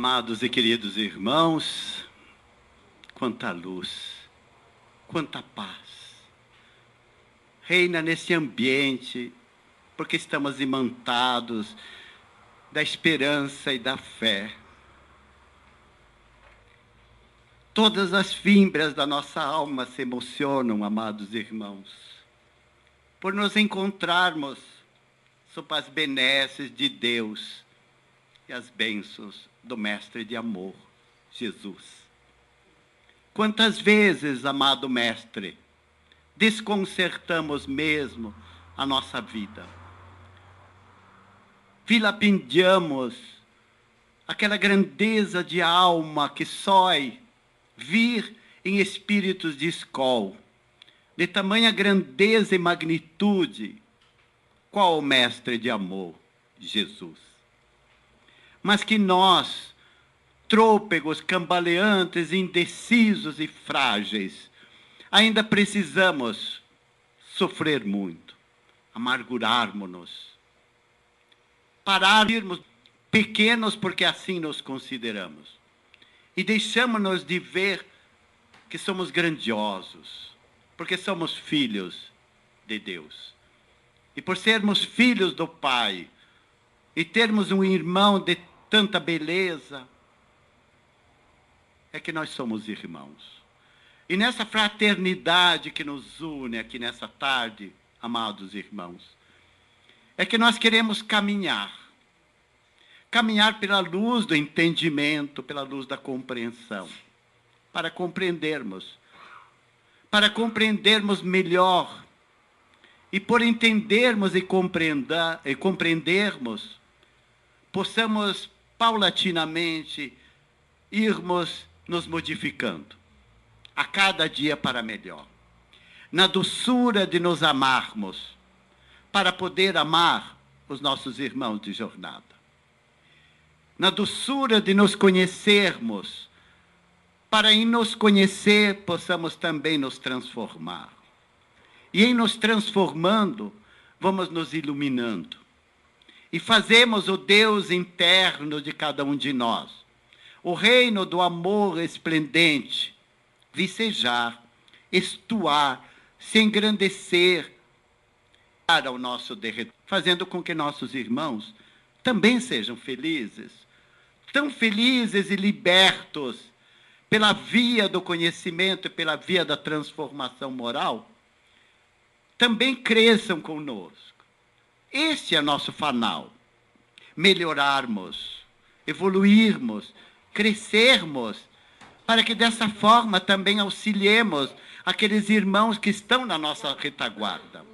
Amados e queridos irmãos, quanta luz, quanta paz reina nesse ambiente, porque estamos imantados da esperança e da fé. Todas as fibras da nossa alma se emocionam, amados irmãos, por nos encontrarmos sob as benesses de Deus e as bênçãos do Mestre de amor, Jesus. Quantas vezes, amado Mestre, desconcertamos mesmo a nossa vida, vilipendiamos aquela grandeza de alma que sói vir em espíritos de escol, de tamanha grandeza e magnitude, qual o Mestre de amor, Jesus. Mas que nós, trôpegos, cambaleantes, indecisos e frágeis, ainda precisamos sofrer muito, amargurarmos-nos, pararmos pequenos porque assim nos consideramos, e deixamos-nos de ver que somos grandiosos, porque somos filhos de Deus. E por sermos filhos do Pai, e termos um irmão de tanta beleza, é que nós somos irmãos. E nessa fraternidade que nos une aqui nessa tarde, amados irmãos, é que nós queremos caminhar pela luz do entendimento, pela luz da compreensão, para compreendermos melhor, e por entendermos e compreendermos, possamos paulatinamente irmos nos modificando, a cada dia para melhor, na doçura de nos amarmos, para poder amar os nossos irmãos de jornada, na doçura de nos conhecermos, para em nos conhecer possamos também nos transformar. E em nos transformando, vamos nos iluminando. E fazemos o Deus interno de cada um de nós, o reino do amor esplendente, vicejar, estuar, se engrandecer para o nosso derreter, fazendo com que nossos irmãos também sejam felizes, tão felizes e libertos pela via do conhecimento e pela via da transformação moral, também cresçam conosco. Este é nosso fanal, melhorarmos, evoluirmos, crescermos, para que dessa forma também auxiliemos aqueles irmãos que estão na nossa retaguarda.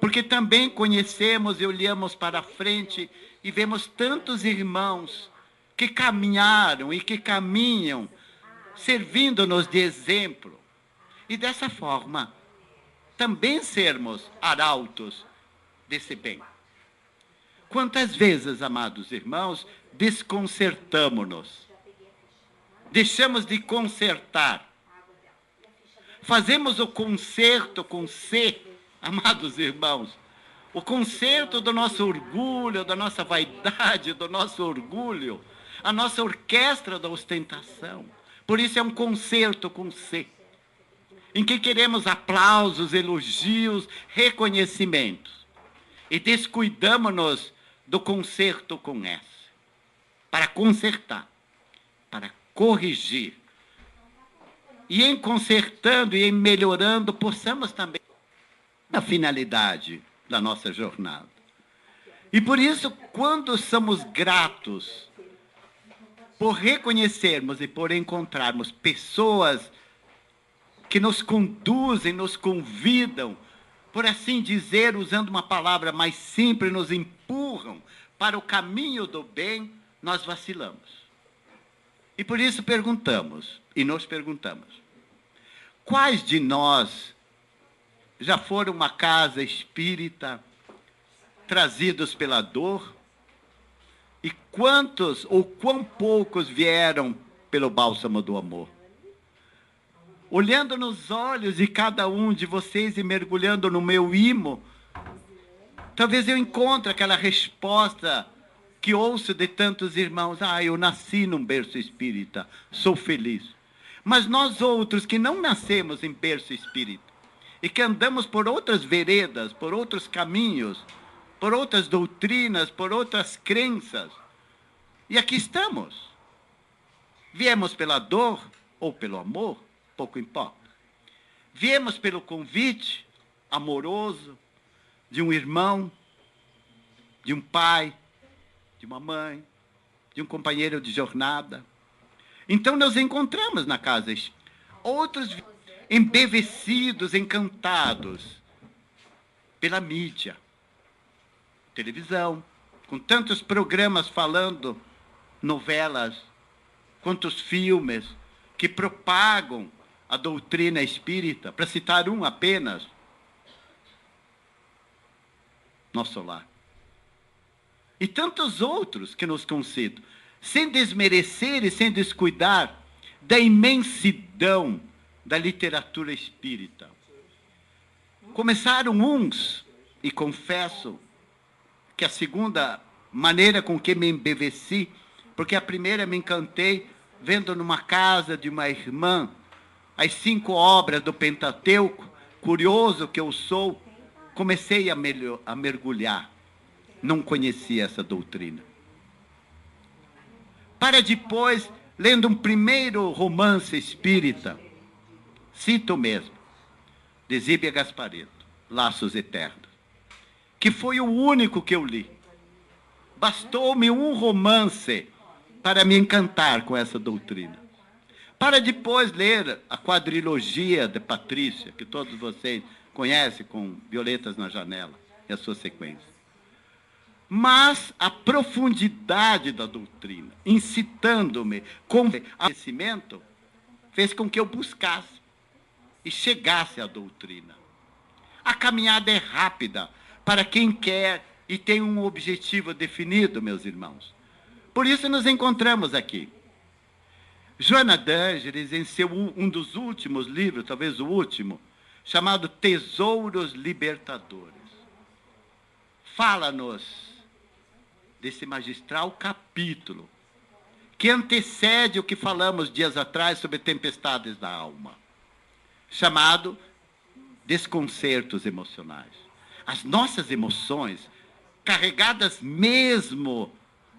Porque também conhecemos e olhamos para frente e vemos tantos irmãos que caminharam e que caminham, servindo-nos de exemplo. E dessa forma, também sermos arautos desse bem. Quantas vezes, amados irmãos, desconcertamos-nos, deixamos de consertar, fazemos o conserto com C, amados irmãos, o conserto do nosso orgulho, da nossa vaidade, do nosso orgulho, a nossa orquestra da ostentação. Por isso é um concerto com C, em que queremos aplausos, elogios, reconhecimentos, e descuidamos-nos do concerto com S, para consertar, para corrigir. E em consertando e em melhorando, possamos também a finalidade da nossa jornada. E por isso, quando somos gratos por reconhecermos e por encontrarmos pessoas que nos conduzem, nos convidam, por assim dizer, usando uma palavra mais simples, nos empurram para o caminho do bem, nós vacilamos. E por isso perguntamos, e nos perguntamos, quais de nós já foram uma casa espírita trazidos pela dor? E quantos ou quão poucos vieram pelo bálsamo do amor? Olhando nos olhos de cada um de vocês e mergulhando no meu imo, talvez eu encontre aquela resposta que ouço de tantos irmãos: ah, eu nasci num berço espírita, sou feliz. Mas nós outros que não nascemos em berço espírita e que andamos por outras veredas, por outros caminhos, por outras doutrinas, por outras crenças, e aqui estamos. Viemos pela dor ou pelo amor, pouco importa. Viemos pelo convite amoroso de um irmão, de um pai, de uma mãe, de um companheiro de jornada. Então nos encontramos na casa espírita. Outros embevecidos, encantados pela mídia, televisão, com tantos programas falando, novelas, quantos filmes que propagam a doutrina espírita, para citar um apenas, Nosso Lar. E tantos outros que nos concedo, sem desmerecer e sem descuidar da imensidão da literatura espírita. Começaram uns, e confesso que a segunda maneira com que me embeveci, porque a primeira me encantei vendo numa casa de uma irmã as 5 obras do Pentateuco, curioso que eu sou, comecei a mergulhar. Não conhecia essa doutrina. Para depois, lendo um primeiro romance espírita, cito mesmo, de Zíbia Gasparetto, Laços Eternos, que foi o único que eu li. Bastou-me um romance para me encantar com essa doutrina. Para depois ler a quadrilogia de Patrícia, que todos vocês conhecem, com Violetas na Janela e a sua sequência. Mas a profundidade da doutrina, incitando-me com conhecimento, fez com que eu buscasse e chegasse à doutrina. A caminhada é rápida para quem quer e tem um objetivo definido, meus irmãos. Por isso nos encontramos aqui. Joana d'Ângeles, em um dos últimos livros, talvez o último, chamado Tesouros Libertadores, fala-nos desse magistral capítulo que antecede o que falamos dias atrás sobre tempestades da alma, chamado desconcertos emocionais. As nossas emoções, carregadas mesmo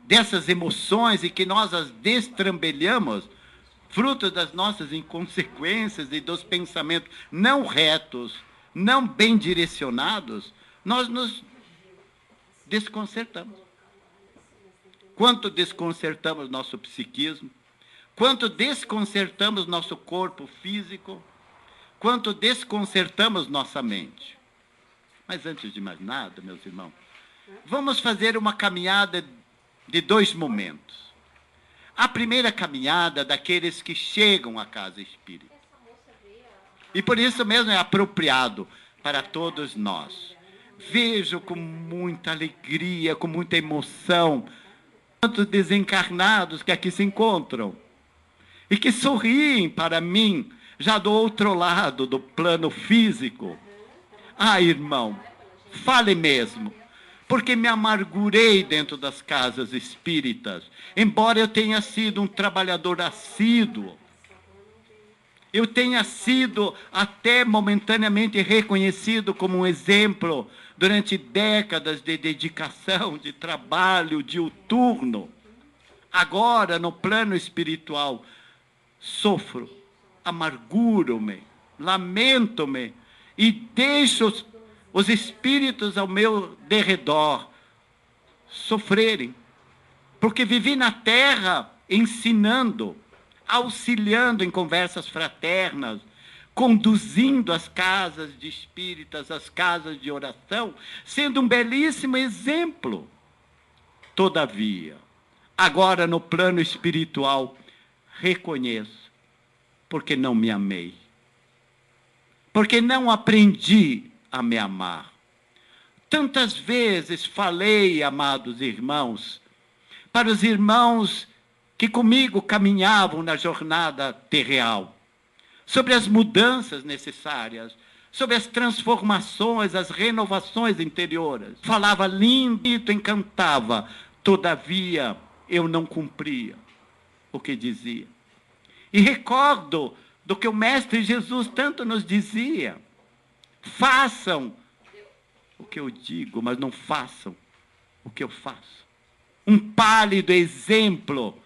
dessas emoções e que nós as destrambelhamos, fruto das nossas inconsequências e dos pensamentos não retos, não bem direcionados, nós nos desconcertamos. Quanto desconcertamos nosso psiquismo, quanto desconcertamos nosso corpo físico, quanto desconcertamos nossa mente. Mas antes de mais nada, meus irmãos, vamos fazer uma caminhada de 2 momentos. A primeira caminhada daqueles que chegam à casa espírita. E por isso mesmo é apropriado para todos nós. Vejo com muita alegria, com muita emoção, tantos desencarnados que aqui se encontram e que sorriem para mim, já do outro lado do plano físico. Ah, irmão, fale mesmo, porque me amargurei dentro das casas espíritas, embora eu tenha sido um trabalhador assíduo, eu tenha sido até momentaneamente reconhecido como um exemplo durante décadas de dedicação, de trabalho diuturno. Agora, no plano espiritual, sofro, amarguro-me, lamento-me e deixo os espíritos ao meu derredor sofrerem, porque vivi na terra ensinando, auxiliando em conversas fraternas, conduzindo as casas de espíritas, as casas de oração, sendo um belíssimo exemplo. Todavia, agora no plano espiritual, reconheço, porque não me amei, porque não aprendi a me amar. Tantas vezes falei, amados irmãos, para os irmãos que comigo caminhavam na jornada terreal, sobre as mudanças necessárias, sobre as transformações, as renovações interiores. Falava lindo, encantava Todavia, eu não cumpria o que dizia. E recordo do que o Mestre Jesus tanto nos dizia: façam o que eu digo, mas não façam o que eu faço. Um pálido exemplo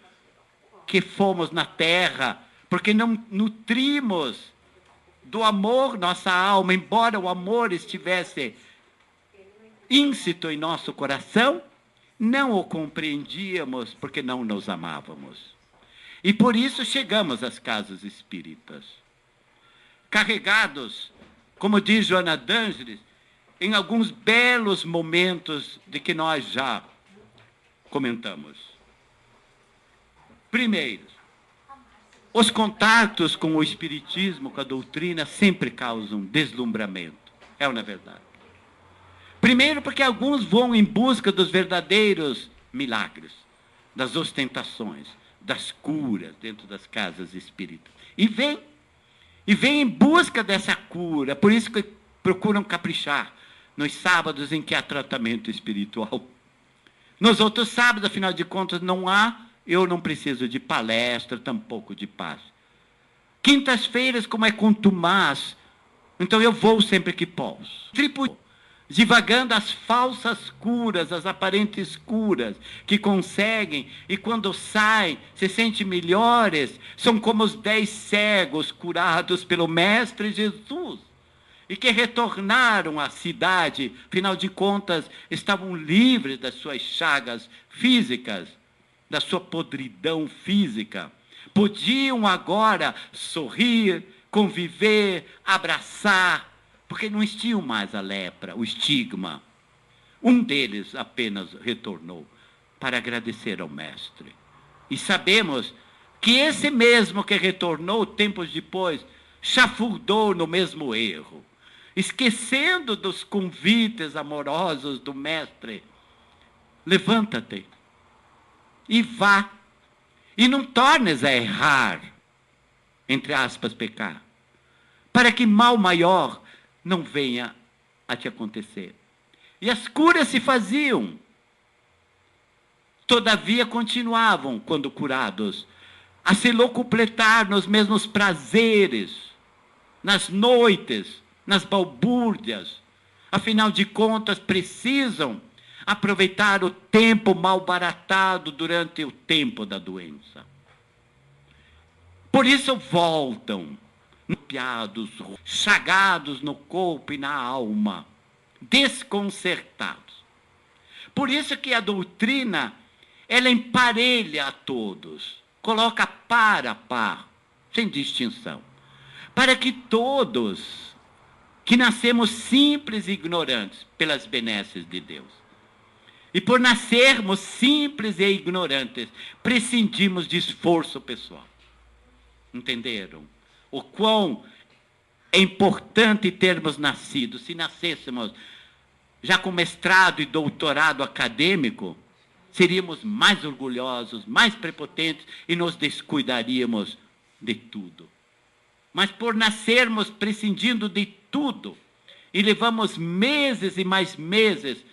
que fomos na terra, porque não nutrimos do amor nossa alma, embora o amor estivesse íncito em nosso coração, não o compreendíamos porque não nos amávamos. E por isso chegamos às casas espíritas, carregados, como diz Joana d'Ângeles, em alguns belos momentos de que nós já comentamos. Primeiro, os contatos com o espiritismo, com a doutrina, sempre causam deslumbramento. É ou não é verdade? Primeiro, porque alguns vão em busca dos verdadeiros milagres, das ostentações, das curas dentro das casas espíritas. E vem em busca dessa cura. Por isso que procuram caprichar nos sábados em que há tratamento espiritual. Nos outros sábados, afinal de contas, não há, eu não preciso de palestra, tampouco de paz. Quintas-feiras, como é contumaz, então eu vou sempre que posso. Divagando as falsas curas, as aparentes curas que conseguem, e quando saem, se sentem melhores, são como os 10 cegos curados pelo Mestre Jesus, e que retornaram à cidade, afinal de contas, estavam livres das suas chagas físicas, da sua podridão física. Podiam agora sorrir, conviver, abraçar, porque não existia mais a lepra, o estigma. Um deles apenas retornou para agradecer ao Mestre. E sabemos que esse mesmo que retornou, tempos depois, chafurdou no mesmo erro, esquecendo dos convites amorosos do Mestre. Levanta-te e vá, e não tornes a errar, entre aspas, pecar, para que mal maior não venha a te acontecer. E as curas se faziam. Todavia continuavam, quando curados, a se locupletar nos mesmos prazeres, nas noites, nas balbúrdias. Afinal de contas, precisam aproveitar o tempo mal baratado durante o tempo da doença. Por isso voltam, piados, chagados no corpo e na alma, desconcertados. Por isso que a doutrina, ela emparelha a todos, coloca par a par, sem distinção, para que todos, que nascemos simples e ignorantes pelas benesses de Deus, e por nascermos simples e ignorantes, prescindimos de esforço pessoal. Entenderam? O quão é importante termos nascido. Se nascêssemos já com mestrado e doutorado acadêmico, seríamos mais orgulhosos, mais prepotentes e nos descuidaríamos de tudo. Mas por nascermos prescindindo de tudo, e levamos meses e mais meses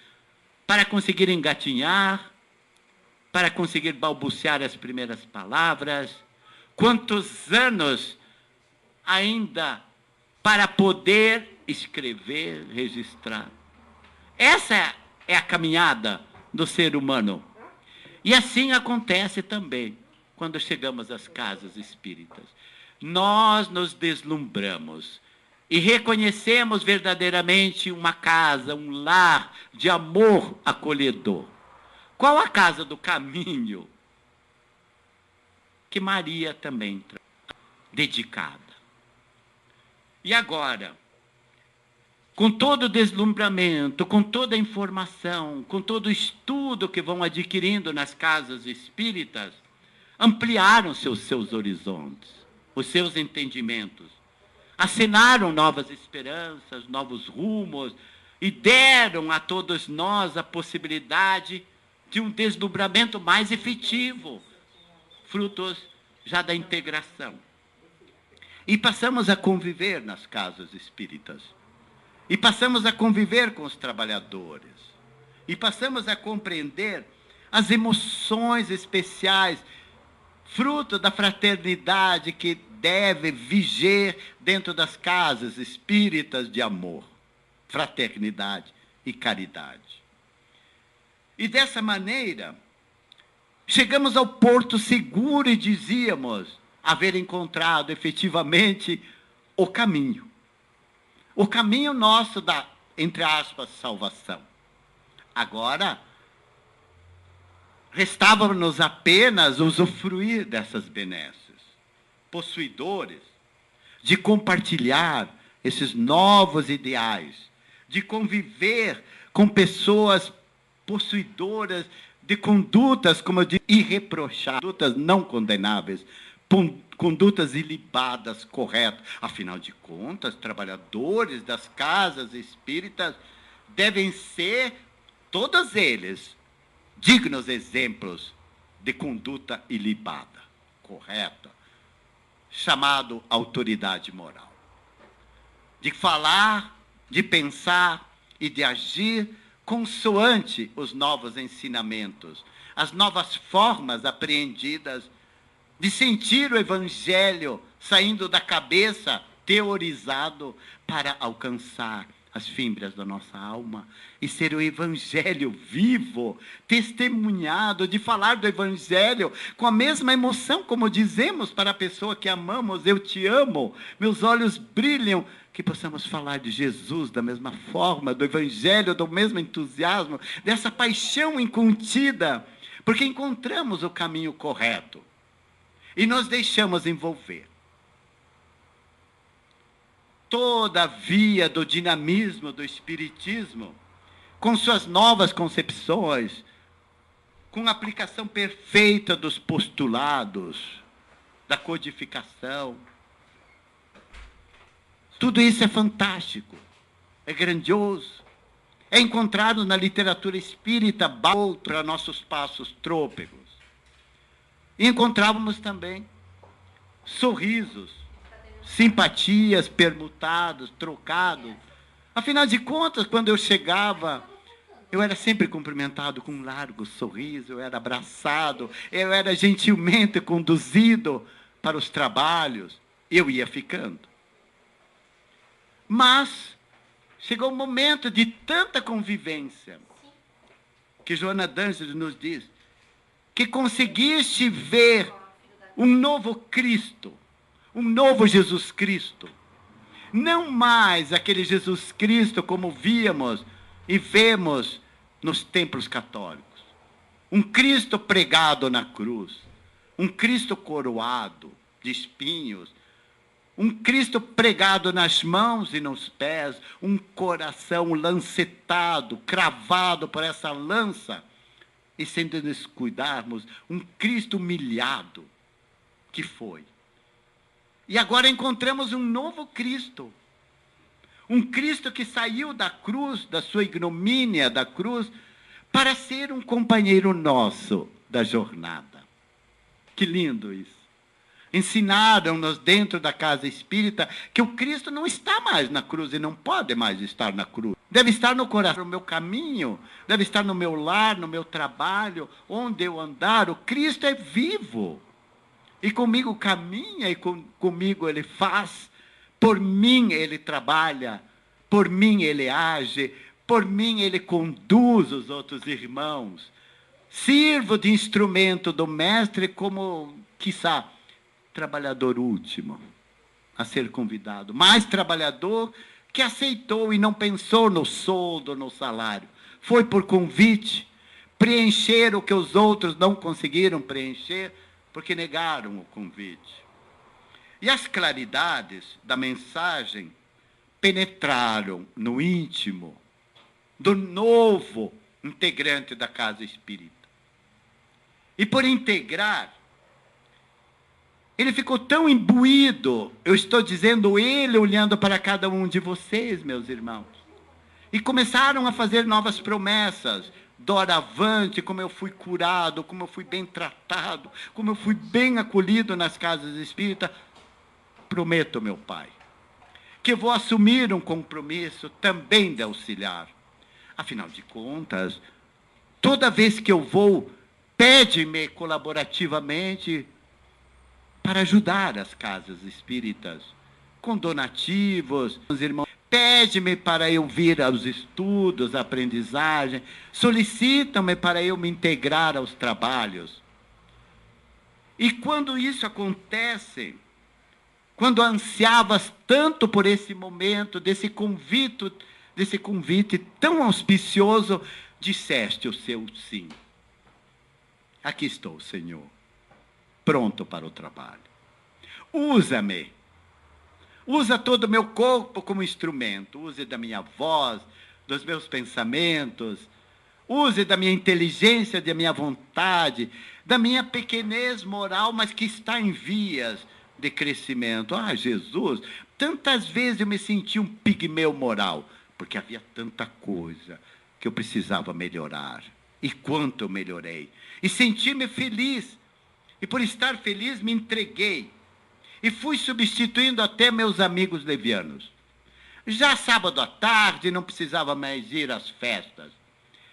para conseguir engatinhar, para conseguir balbuciar as primeiras palavras, quantos anos ainda para poder escrever, registrar. Essa é a caminhada do ser humano. E assim acontece também quando chegamos às casas espíritas. Nós nos deslumbramos e reconhecemos verdadeiramente uma casa, um lar de amor acolhedor. Qual a casa do caminho que Maria também dedicada? E agora, com todo o deslumbramento, com toda a informação, com todo o estudo que vão adquirindo nas casas espíritas, ampliaram-se os seus horizontes, os seus entendimentos, acenaram novas esperanças, novos rumos, e deram a todos nós a possibilidade de um desdobramento mais efetivo, frutos já da integração. E passamos a conviver nas casas espíritas. E passamos a conviver com os trabalhadores. E passamos a compreender as emoções especiais, fruto da fraternidade que deve viger dentro das casas espíritas de amor, fraternidade e caridade. E dessa maneira, chegamos ao porto seguro e dizíamos haver encontrado efetivamente o caminho. O caminho nosso da, entre aspas, salvação. Agora, restava-nos apenas usufruir dessas benesses, possuidores, de compartilhar esses novos ideais, de conviver com pessoas possuidoras de condutas, como eu disse, irreprocháveis, condutas não condenáveis, condutas ilibadas, corretas. Afinal de contas, trabalhadores das casas espíritas devem ser, todos eles, dignos exemplos de conduta ilibada, correta, chamado autoridade moral. De falar, de pensar e de agir consoante os novos ensinamentos, as novas formas apreendidas de sentir o Evangelho saindo da cabeça, teorizado, para alcançar as fímbrias da nossa alma e ser o Evangelho vivo, testemunhado, de falar do Evangelho com a mesma emoção, como dizemos para a pessoa que amamos: eu te amo, meus olhos brilham. Que possamos falar de Jesus da mesma forma, do Evangelho, do mesmo entusiasmo, dessa paixão incontida, porque encontramos o caminho correto e nos deixamos envolver. Toda a via do dinamismo do Espiritismo, com suas novas concepções, com a aplicação perfeita dos postulados, da codificação, tudo isso é fantástico, é grandioso, é encontrado na literatura espírita para nossos passos trôpegos. E encontrávamos também sorrisos, simpatias permutados, trocados. Afinal de contas, quando eu chegava, eu era sempre cumprimentado com um largo sorriso, eu era abraçado, eu era gentilmente conduzido para os trabalhos, eu ia ficando. Mas chegou um momento de tanta convivência, que Joana d'Ângeles nos diz, que conseguiste ver um novo Cristo, um novo Jesus Cristo. Não mais aquele Jesus Cristo como víamos e vemos nos templos católicos. Um Cristo pregado na cruz, um Cristo coroado de espinhos, um Cristo pregado nas mãos e nos pés, um coração lancetado, cravado por essa lança, e sem descuidarmos, um Cristo humilhado, que foi. E agora encontramos um novo Cristo, um Cristo que saiu da cruz, da sua ignomínia da cruz, para ser um companheiro nosso da jornada. Que lindo isso! Ensinaram-nos dentro da casa espírita que o Cristo não está mais na cruz e não pode mais estar na cruz. Deve estar no coração, no meu caminho, deve estar no meu lar, no meu trabalho, onde eu andar. O Cristo é vivo. E comigo caminha, e comigo ele faz. Por mim ele trabalha, por mim ele age, por mim ele conduz os outros irmãos. Sirvo de instrumento do Mestre como, quiçá, trabalhador último a ser convidado, mais trabalhador que aceitou e não pensou no soldo, no salário. Foi por convite, preencher o que os outros não conseguiram preencher, porque negaram o convite. E as claridades da mensagem penetraram no íntimo do novo integrante da casa espírita. E por integrar, ele ficou tão imbuído, eu estou dizendo ele olhando para cada um de vocês, meus irmãos. E começaram a fazer novas promessas. Doravante, como eu fui curado, como eu fui bem tratado, como eu fui bem acolhido nas casas espíritas, prometo, meu Pai, que vou assumir um compromisso também de auxiliar. Afinal de contas, toda vez que eu vou Pede-me colaborativamente para ajudar as casas espíritas, com donativos, os irmãos. Pede-me para eu vir aos estudos, à aprendizagem. Solicitam-me para eu me integrar aos trabalhos. E quando isso acontece, quando ansiavas tanto por esse momento, desse convite tão auspicioso, disseste o seu sim. Aqui estou, Senhor, pronto para o trabalho. Usa-me. Usa todo o meu corpo como instrumento. Use da minha voz, dos meus pensamentos. Use da minha inteligência, da minha vontade, da minha pequenez moral, mas que está em vias de crescimento. Ah, Jesus, tantas vezes eu me senti um pigmeu moral, porque havia tanta coisa que eu precisava melhorar. E quanto eu melhorei. E senti-me feliz. E por estar feliz, me entreguei. E fui substituindo até meus amigos levianos. Já sábado à tarde, não precisava mais ir às festas.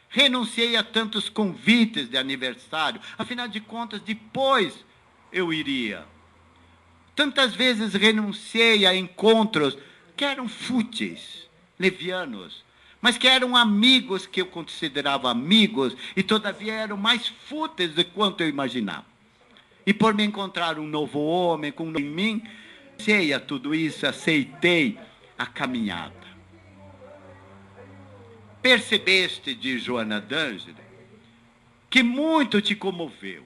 Renunciei a tantos convites de aniversário. Afinal de contas, depois eu iria. Tantas vezes renunciei a encontros que eram fúteis, levianos, mas que eram amigos que eu considerava amigos, e todavia eram mais fúteis do quanto eu imaginava. E por me encontrar um novo homem com em mim, sei a tudo isso, aceitei a caminhada. Percebeste, diz Joana d'Angelo, que muito te comoveu,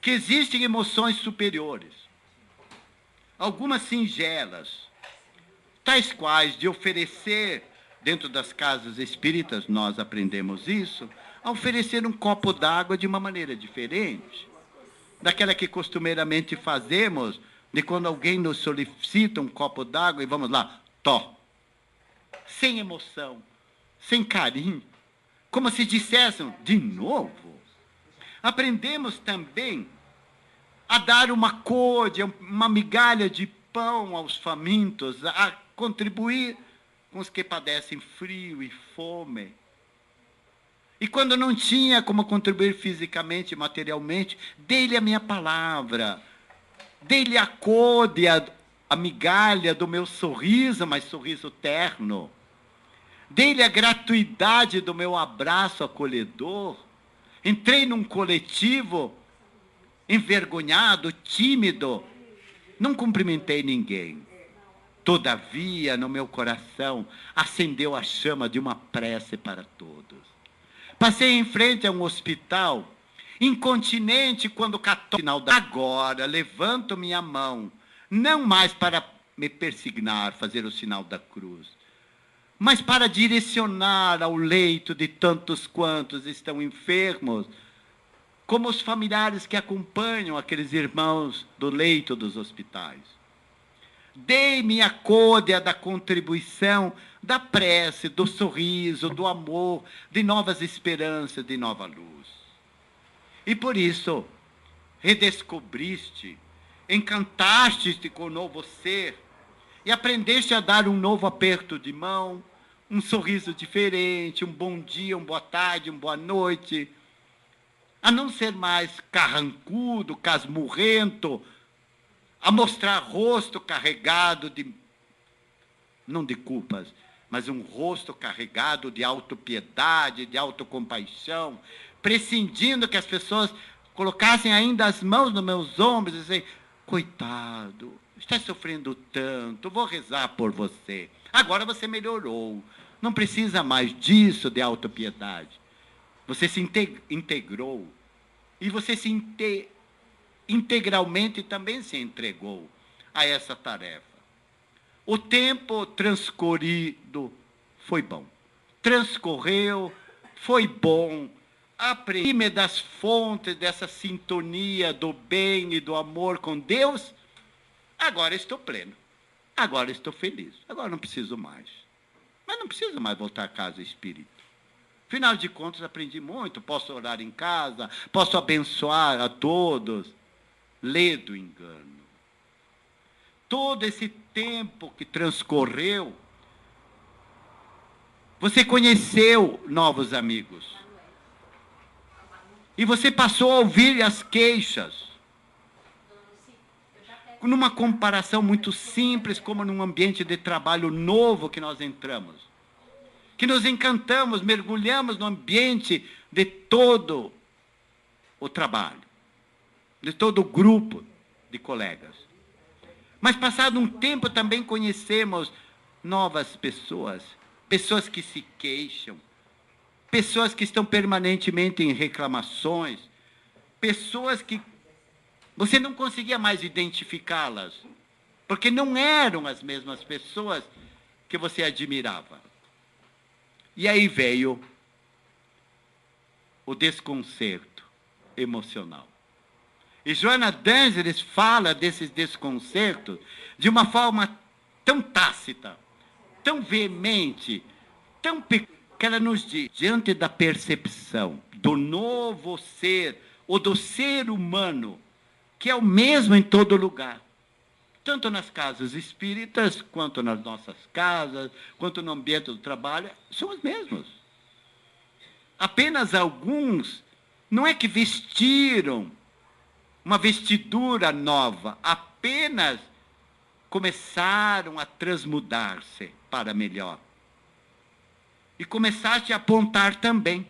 que existem emoções superiores, algumas singelas, tais quais de oferecer, dentro das casas espíritas nós aprendemos isso, a oferecer um copo d'água de uma maneira diferente, daquela que costumeiramente fazemos, de quando alguém nos solicita um copo d'água e vamos lá, tó, sem emoção, sem carinho, como se dissessem, de novo. Aprendemos também a dar uma côdea, uma migalha de pão aos famintos, a contribuir com os que padecem frio e fome. E quando não tinha como contribuir fisicamente e materialmente, dei-lhe a minha palavra, dei-lhe a côdea, a migalha do meu sorriso, mas sorriso terno. Dei-lhe a gratuidade do meu abraço acolhedor. Entrei num coletivo envergonhado, tímido. Não cumprimentei ninguém. Todavia, no meu coração, acendeu a chama de uma prece para todos. Passei em frente a um hospital, incontinente quando católico. Agora, levanto minha mão, não mais para me persignar, fazer o sinal da cruz, mas para direcionar ao leito de tantos quantos estão enfermos, como os familiares que acompanham aqueles irmãos do leito dos hospitais. Dei-me a côdea da contribuição, da prece, do sorriso, do amor, de novas esperanças, de nova luz. E por isso, redescobriste, encantaste-te com o novo ser, e aprendeste a dar um novo aperto de mão, um sorriso diferente, um bom dia, uma boa tarde, uma boa noite, a não ser mais carrancudo, casmurrento, a mostrar rosto carregado de, não de culpas, mas um rosto carregado de autopiedade, de autocompaixão, prescindindo que as pessoas colocassem ainda as mãos nos meus ombros e dizem, coitado, está sofrendo tanto, vou rezar por você. Agora você melhorou, não precisa mais disso de autopiedade. Você se integrou e você se integralmente também se entregou a essa tarefa. O tempo transcorrido foi bom. Transcorreu, foi bom. Aprendi-me das fontes dessa sintonia do bem e do amor com Deus. Agora estou pleno. Agora estou feliz. Agora não preciso mais. Mas não preciso mais voltar a casa espírita. Afinal de contas, aprendi muito. Posso orar em casa, posso abençoar a todos. Lê do engano. Todo esse tempo que transcorreu, você conheceu novos amigos. E você passou a ouvir as queixas. Numa comparação muito simples, como num ambiente de trabalho novo que nós entramos. Que nos encantamos, mergulhamos no ambiente de todo o trabalho, de todo o grupo de colegas. Mas passado um tempo também conhecemos novas pessoas, pessoas que se queixam, pessoas que estão permanentemente em reclamações, pessoas que você não conseguia mais identificá-las, porque não eram as mesmas pessoas que você admirava. E aí veio o desconcerto emocional. E Joana d'Angelis fala desses desconcertos de uma forma tão tácita, tão veemente, tão pequena, que ela nos diz, diante da percepção do novo ser, ou do ser humano, que é o mesmo em todo lugar, tanto nas casas espíritas, quanto nas nossas casas, quanto no ambiente do trabalho, são os mesmos. Apenas alguns, não é que vestiram uma vestidura nova, apenas começaram a transmudar-se para melhor. E começaste a apontar também,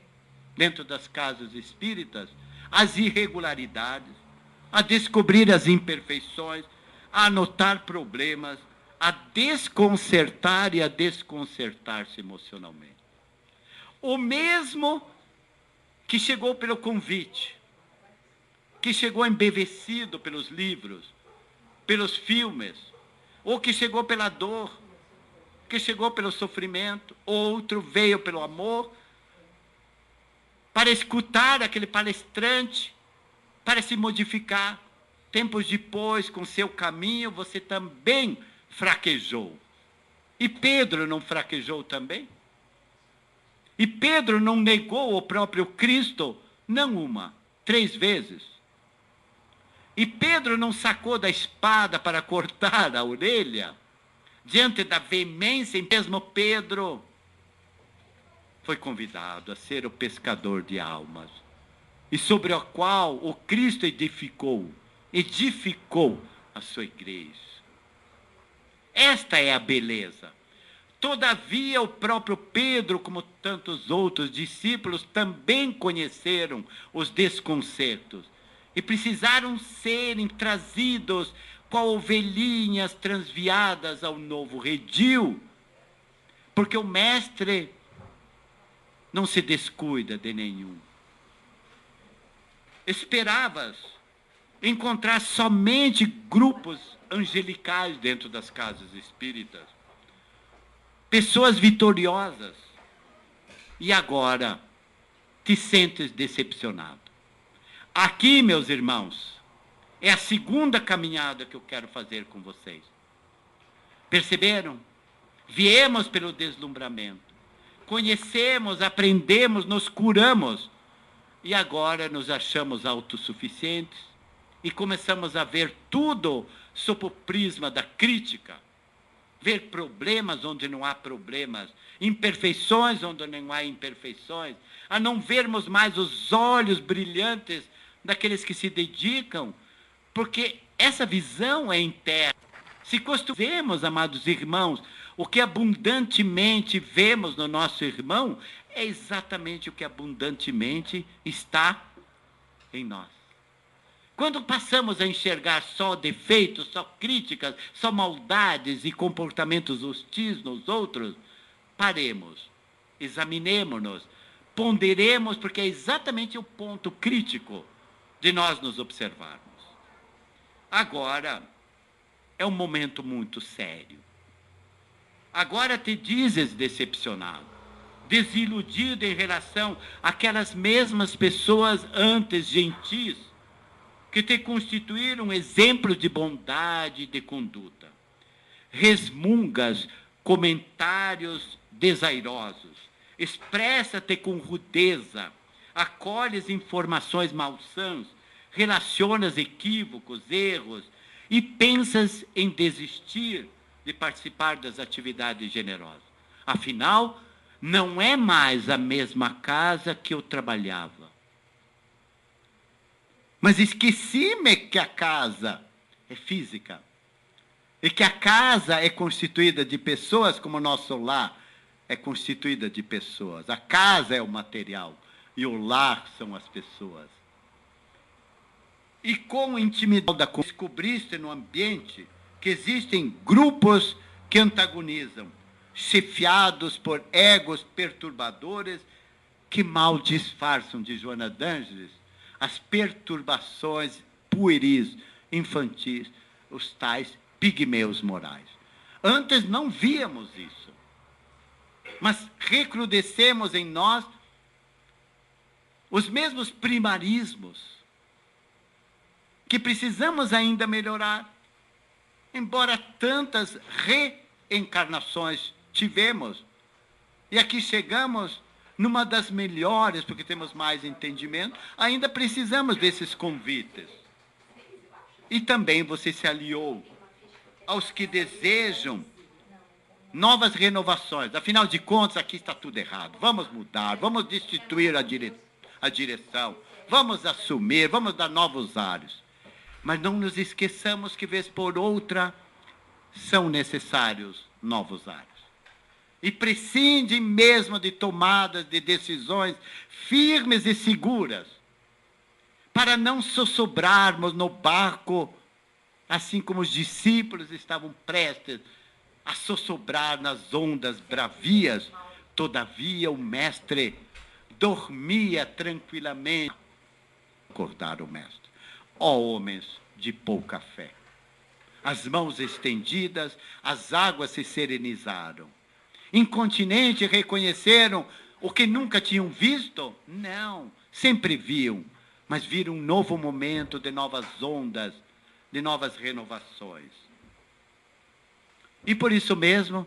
dentro das casas espíritas, as irregularidades, a descobrir as imperfeições, a anotar problemas, a desconcertar e a desconcertar-se emocionalmente. O mesmo que chegou pelo convite, que chegou embevecido pelos livros, pelos filmes, ou que chegou pela dor, que chegou pelo sofrimento, outro veio pelo amor, para escutar aquele palestrante, para se modificar. Tempos depois, com seu caminho, você também fraquejou. E Pedro não fraquejou também? E Pedro não negou o próprio Cristo, não uma, 3 vezes. E Pedro não sacou da espada para cortar a orelha, diante da veemência, mesmo Pedro foi convidado a ser o pescador de almas, e sobre o qual o Cristo edificou a sua igreja. Esta é a beleza. Todavia, o próprio Pedro, como tantos outros discípulos, também conheceram os desconcertos e precisaram serem trazidos qual ovelhinhas transviadas ao novo redil, porque o mestre não se descuida de nenhum. Esperavas encontrar somente grupos angelicais dentro das casas espíritas, pessoas vitoriosas, e agora te sentes decepcionado. Aqui, meus irmãos, é a segunda caminhada que eu quero fazer com vocês. Perceberam? Viemos pelo deslumbramento, conhecemos, aprendemos, nos curamos, e agora nos achamos autossuficientes e começamos a ver tudo sob o prisma da crítica, ver problemas onde não há problemas, imperfeições onde não há imperfeições, a não vermos mais os olhos brilhantes daqueles que se dedicam, porque essa visão é interna. Se costumamos, amados irmãos, o que abundantemente vemos no nosso irmão é exatamente o que abundantemente está em nós. Quando passamos a enxergar só defeitos, só críticas, só maldades e comportamentos hostis nos outros, paremos, examinemo-nos, ponderemos, porque é exatamente o ponto crítico de nós nos observarmos. Agora é um momento muito sério. Agora te dizes decepcionado, desiludido em relação àquelas mesmas pessoas antes gentis, que te constituíram exemplos de bondade e de conduta. Resmungas comentários desairosos, expressa-te com rudeza, acolhes informações malsãs, relacionas equívocos, erros, e pensas em desistir de participar das atividades generosas. Afinal, não é mais a mesma casa que eu trabalhava. Mas esqueci-me que a casa é física. E que a casa é constituída de pessoas, como o nosso lar é constituída de pessoas. A casa é o material e o lar são as pessoas. E com intimidade, descobriste no ambiente que existem grupos que antagonizam, chefiados por egos perturbadores que mal disfarçam, de Joana d'Ângeles, as perturbações pueris, infantis, os tais pigmeus morais. Antes não víamos isso, mas recrudescemos em nós os mesmos primarismos que precisamos ainda melhorar, embora tantas reencarnações tivemos, e aqui chegamos numa das melhores, porque temos mais entendimento, ainda precisamos desses convites. E também você se aliou aos que desejam novas renovações. Afinal de contas, aqui está tudo errado. Vamos mudar, vamos destituir a direção, vamos assumir, vamos dar novos ares. Mas não nos esqueçamos que, vez por outra, são necessários novos ares. E prescinde mesmo de tomadas de decisões firmes e seguras, para não sossobrarmos no barco, assim como os discípulos estavam prestes a sossobrar nas ondas bravias. Todavia o mestre dormia tranquilamente. Acordar o mestre. Ó homens de pouca fé! As mãos estendidas, as águas se serenizaram. Incontinente reconheceram o que nunca tinham visto? Não, sempre viam, mas viram um novo momento de novas ondas, de novas renovações. E por isso mesmo,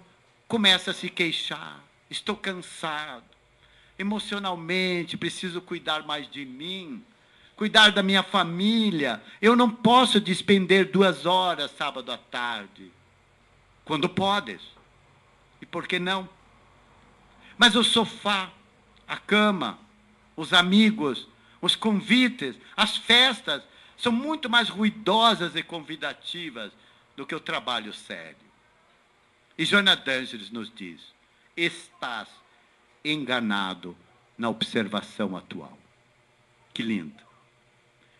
começa a se queixar. Estou cansado, emocionalmente, preciso cuidar mais de mim, cuidar da minha família. Eu não posso despender 2 horas sábado à tarde, quando podes. E por que não? Mas o sofá, a cama, os amigos, os convites, as festas, são muito mais ruidosas e convidativas do que o trabalho sério. E Joana d'Ângeles nos diz: estás enganado na observação atual. Que lindo.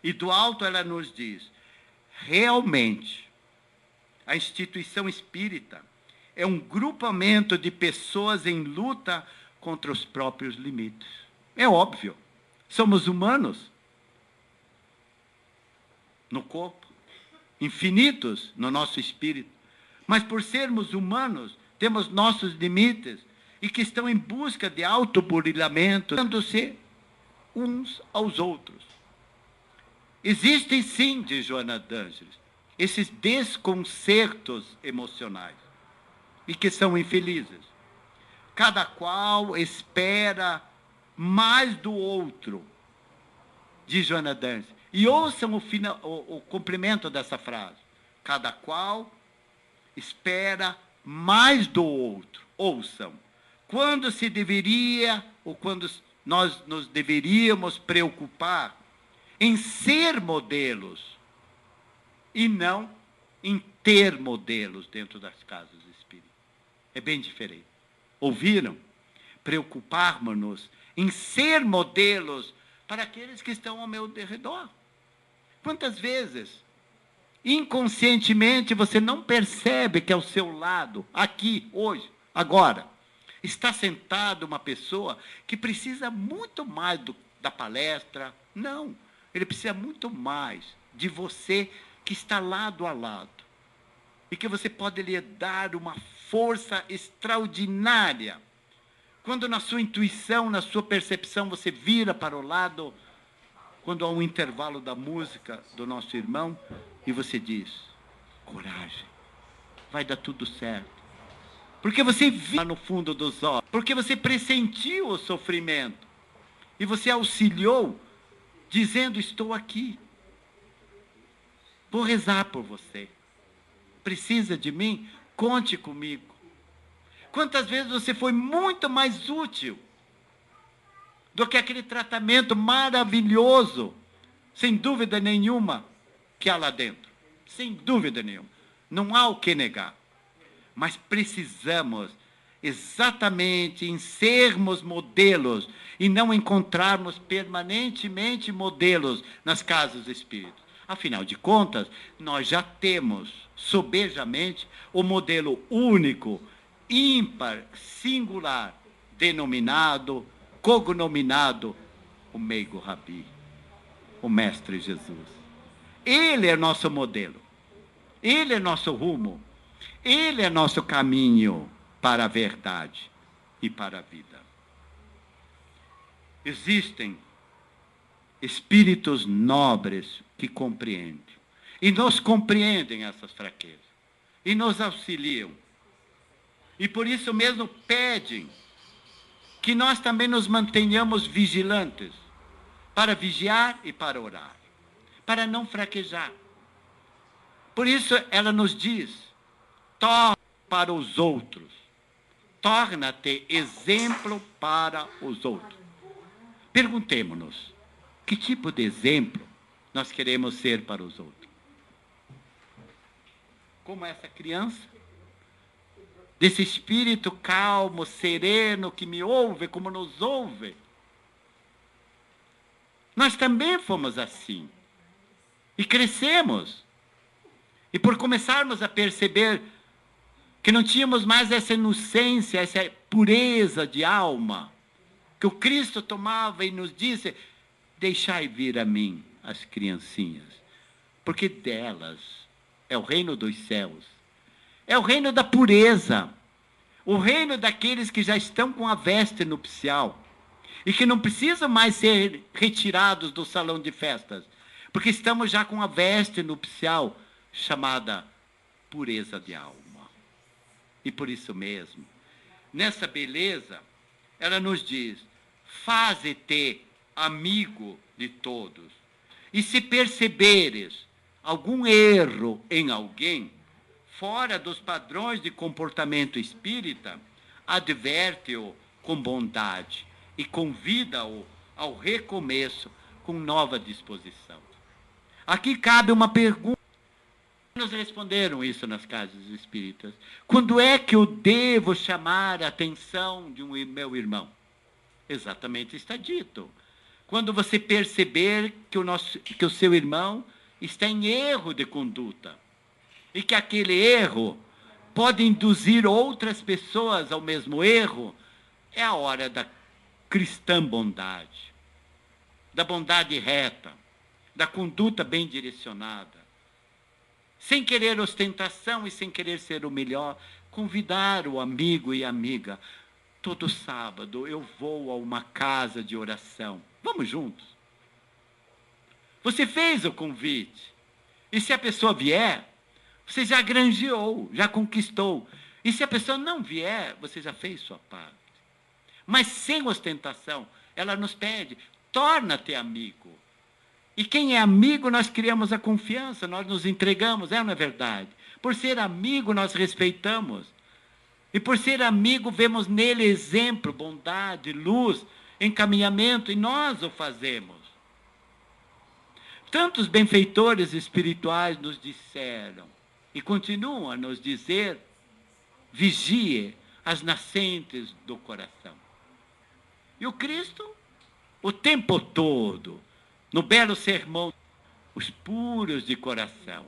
E do alto ela nos diz: realmente, a instituição espírita é um grupamento de pessoas em luta contra os próprios limites. É óbvio, somos humanos no corpo, infinitos no nosso espírito, mas por sermos humanos, temos nossos limites e que estão em busca de autoburilamento, dando-se uns aos outros. Existem sim, diz Joana d'Ângeles, esses desconcertos emocionais, e que são infelizes. Cada qual espera mais do outro, diz Joana d'Ângeles. E ouçam o complemento dessa frase. Cada qual espera mais do outro. Ouçam. Quando se deveria, ou quando nós nos deveríamos preocupar em ser modelos e não em ter modelos dentro das casas espíritas. É bem diferente. Ouviram? Preocuparmos-nos em ser modelos para aqueles que estão ao meu redor. Quantas vezes, inconscientemente, você não percebe que ao seu lado, aqui, hoje, agora, está sentada uma pessoa que precisa muito mais da palestra? Não, ele precisa muito mais de você que está lado a lado. E que você pode lhe dar uma força extraordinária. Quando na sua intuição, na sua percepção, você vira para o lado, quando há um intervalo da música do nosso irmão, e você diz: coragem, vai dar tudo certo. Porque você viu no fundo dos olhos, porque você pressentiu o sofrimento, e você auxiliou, dizendo: estou aqui, vou rezar por você. Precisa de mim? Conte comigo. Quantas vezes você foi muito mais útil do que aquele tratamento maravilhoso, sem dúvida nenhuma, que há lá dentro. Sem dúvida nenhuma. Não há o que negar. Mas precisamos exatamente em sermos modelos e não encontrarmos permanentemente modelos nas casas espíritas. Afinal de contas, nós já temos, sobejamente, o modelo único, ímpar, singular, denominado, cognominado, o Meigo Rabi, o Mestre Jesus. Ele é nosso modelo. Ele é nosso rumo. Ele é nosso caminho para a verdade e para a vida. Existem espíritos nobres que compreendem. E nos compreendem essas fraquezas. E nos auxiliam. E por isso mesmo pedem que nós também nos mantenhamos vigilantes, para vigiar e para orar, para não fraquejar. Por isso ela nos diz, torna para os outros, torna-te exemplo para os outros. Perguntemo-nos, que tipo de exemplo nós queremos ser para os outros? Como essa criança? Desse espírito calmo, sereno, que me ouve como nos ouve. Nós também fomos assim. E crescemos. E por começarmos a perceber que não tínhamos mais essa inocência, essa pureza de alma, que o Cristo tomava e nos disse, deixai vir a mim as criancinhas, porque delas é o reino dos céus. É o reino da pureza, o reino daqueles que já estão com a veste nupcial e que não precisam mais ser retirados do salão de festas, porque estamos já com a veste nupcial chamada pureza de alma. E por isso mesmo, nessa beleza, ela nos diz, faze-te amigo de todos. E se perceberes algum erro em alguém, fora dos padrões de comportamento espírita, adverte-o com bondade e convida-o ao recomeço com nova disposição. Aqui cabe uma pergunta. Nos responderam isso nas casas espíritas. Quando é que eu devo chamar a atenção de meu irmão? Exatamente está dito. Quando você perceber que o seu irmão está em erro de conduta, e que aquele erro pode induzir outras pessoas ao mesmo erro, é a hora da cristã bondade, da bondade reta, da conduta bem direcionada, sem querer ostentação e sem querer ser o melhor, convidar o amigo e amiga. Todo sábado eu vou a uma casa de oração. Vamos juntos. Você fez o convite. E se a pessoa vier, você já granjeou, já conquistou. E se a pessoa não vier, você já fez sua parte. Mas sem ostentação, ela nos pede, torna-te amigo. E quem é amigo, nós criamos a confiança, nós nos entregamos, não é verdade? Por ser amigo, nós respeitamos. E por ser amigo, vemos nele exemplo, bondade, luz, encaminhamento, e nós o fazemos. Tantos benfeitores espirituais nos disseram, e continuam a nos dizer, vigie as nascentes do coração. E o Cristo, o tempo todo, no belo sermão, os puros de coração,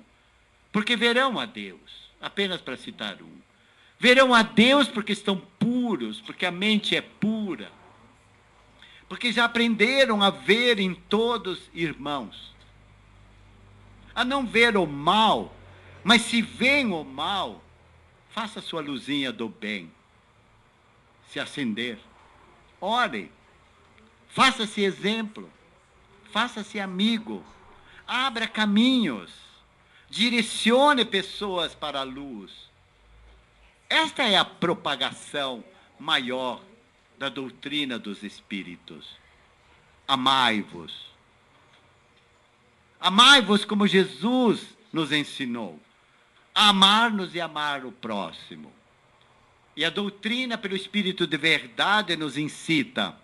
porque verão a Deus, apenas para citar um. Verão a Deus porque estão puros, porque a mente é pura, porque já aprenderam a ver em todos irmãos, a não ver o mal, mas se vêem o mal, faça sua luzinha do bem se acender. Ore, faça-se exemplo, faça-se amigo, abra caminhos, direcione pessoas para a luz. Esta é a propagação maior da doutrina dos espíritos. Amai-vos. Amai-vos como Jesus nos ensinou. A amar-nos e amar o próximo. E a doutrina pelo Espírito de verdade nos incita.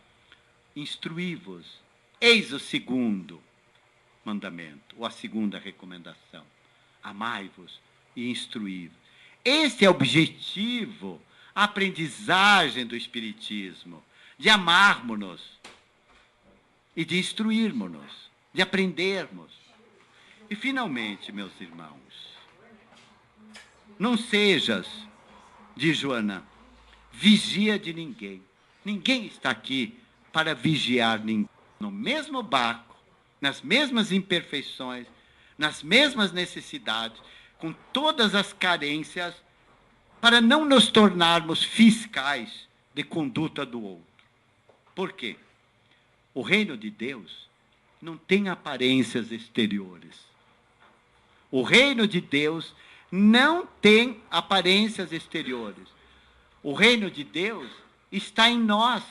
Instruí-vos. Eis o segundo. mandamento, ou a segunda recomendação. Amai-vos e instruí-vos. Esse é o objetivo, a aprendizagem do Espiritismo, de amarmos-nos e de instruirmos-nos, de aprendermos. E, finalmente, meus irmãos, não sejas, diz Joana, vigia de ninguém. Ninguém está aqui para vigiar ninguém. No mesmo barco, nas mesmas imperfeições, nas mesmas necessidades, com todas as carências, para não nos tornarmos fiscais de conduta do outro. Por quê? O reino de Deus não tem aparências exteriores. O reino de Deus não tem aparências exteriores. O reino de Deus está em nós.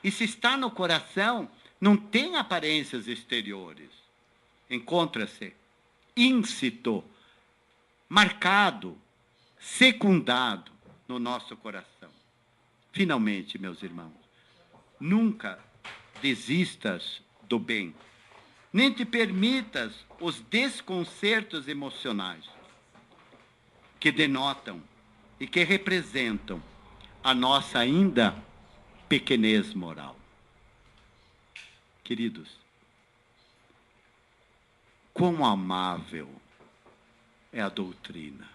E se está no coração, não tem aparências exteriores. Encontra-se íncito, marcado, secundado no nosso coração. Finalmente, meus irmãos, nunca desistas do bem, nem te permitas os desconcertos emocionais que denotam e que representam a nossa ainda pequenez moral. Queridos, quão amável é a doutrina.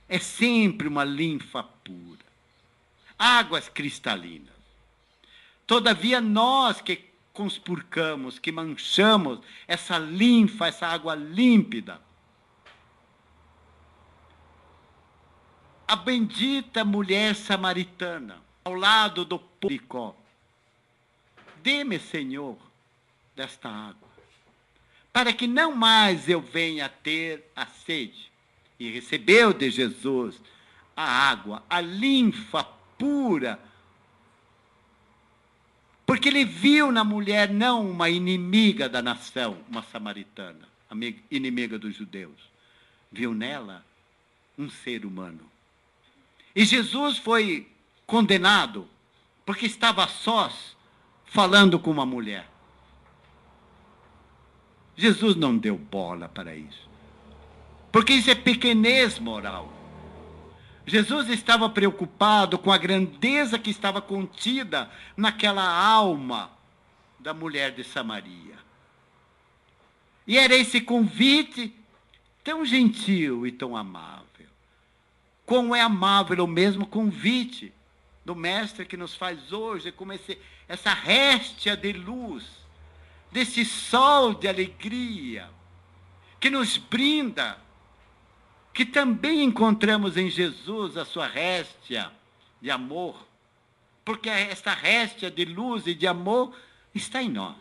É sempre uma linfa pura, águas cristalinas. Todavia, nós que conspurcamos, que manchamos essa linfa, essa água límpida, a bendita mulher samaritana, ao lado do Jericó, dê-me, Senhor, desta água, para que não mais eu venha a ter a sede. E recebeu de Jesus a água, a linfa pura, porque ele viu na mulher não uma inimiga da nação, uma samaritana, inimiga dos judeus. Viu nela um ser humano. E Jesus foi condenado porque estava a sós falando com uma mulher. Jesus não deu bola para isso, porque isso é pequenez moral. Jesus estava preocupado com a grandeza que estava contida naquela alma da mulher de Samaria. E era esse convite tão gentil e tão amável. Como é amável o mesmo convite do Mestre que nos faz hoje, como essa réstia de luz, desse sol de alegria, que nos brinda, que também encontramos em Jesus a sua réstia de amor, porque esta réstia de luz e de amor está em nós.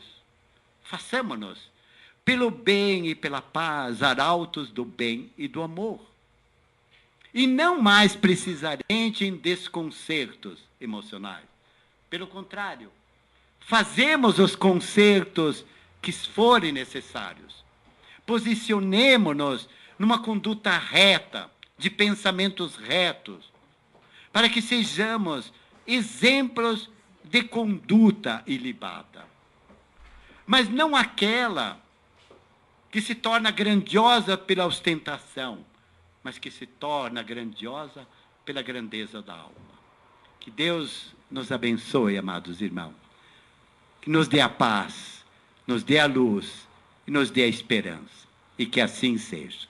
Façamo-nos, pelo bem e pela paz, arautos do bem e do amor. E não mais precisamente em desconcertos emocionais. Pelo contrário, fazemos os concertos que forem necessários. Posicionemo-nos numa conduta reta, de pensamentos retos, para que sejamos exemplos de conduta ilibada. Mas não aquela que se torna grandiosa pela ostentação, mas que se torna grandiosa pela grandeza da alma. Que Deus nos abençoe, amados irmãos. Que nos dê a paz, nos dê a luz e nos dê a esperança. E que assim seja.